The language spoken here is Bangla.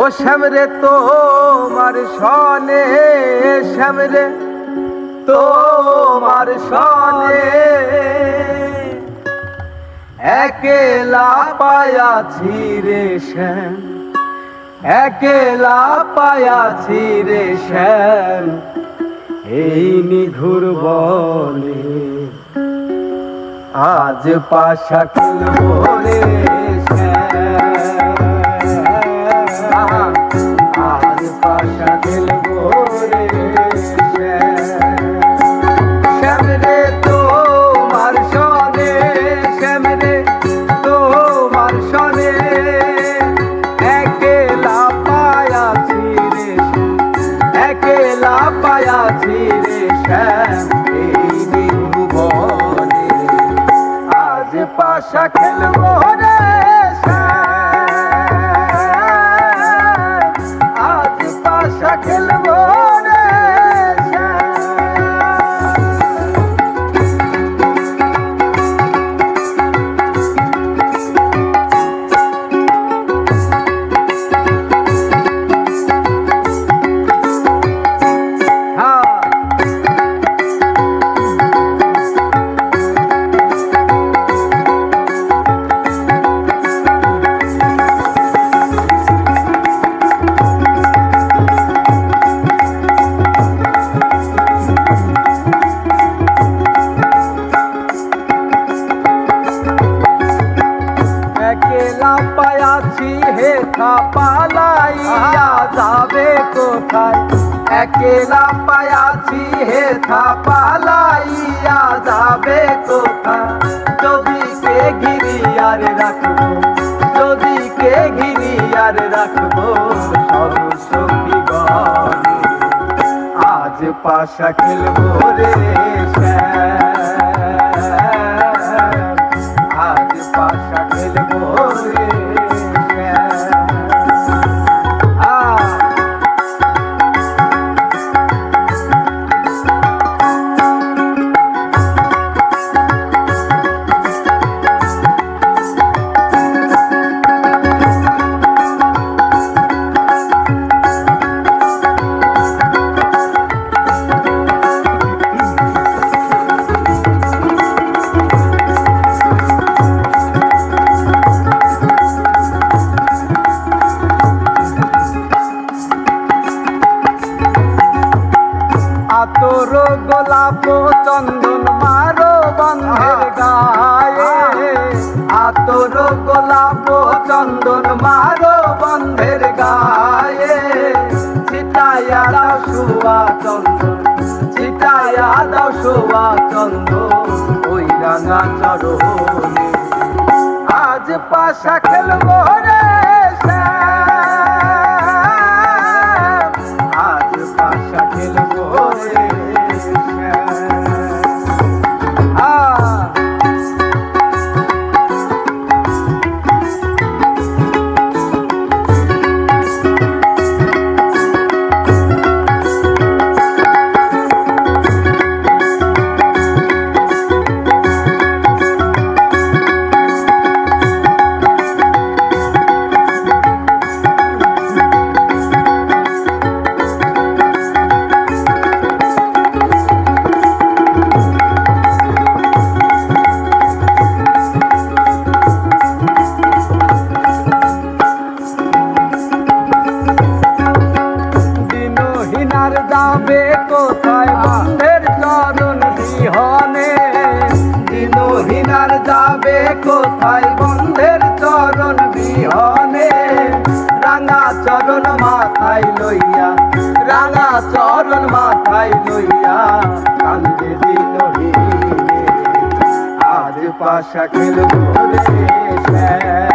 ও শ্যামরে তোমার সনে, শ্যামরে তোমার সনে একেলা পায়াছি রে শ্যাম, একেলা পায়াছি রে শ্যাম এই নিঘুর বনে। আজ পাশা খেলবো রে শ্যাম, আজ পাশা খেলবো রে শ্যাম রে তোমার সনে, শ্যাম রে তোমার সনে একেলা পায়াছি রে, একেলা পায়াছি রে শ্যাম এই নির্ভুবনে। আজ পাশা খেলবো রে শ্যাম, আজ পাশা খেলবো রে পায়াছি হেথা পালাইয়া যাবে কোথায়, একেলা পায়াছি হেথা পালাইয়া যাবে কোথায়। যদি কে ঘিরিয়ার রাখবো, যদি কে ঘিরিয়ার রাখবো সরস্বতী গণে। আজ পাশা খেলবো রে শ্যাম, আজ পাশা খেলবো রে তোর গোলাপ চন্দন মারো বন্ধের গায়ে, তোর গোলাপ চন্দন মারো বন্ধের গায়ে। ছিটাইয়া দাও সুয়া চন্দন, ছিটাইয়া দাও সুয়া চন্দন ওই রাঙা চরণে। আজ পাশা খেলবো রে শ্যাম, আজ পাশা খেলবো রে যাবে কোথায় বন্ধের চরণ বিহনে, দিনহীনার যাবে কোথায় বন্ধের চরণ বিহনে। রাঙা চরণ মাথায় লইয়া, রাঙা চরণ মাথায় লইয়া কান্দে দিনহীনে। আজ পাশা খেলবো রে শ্যাম।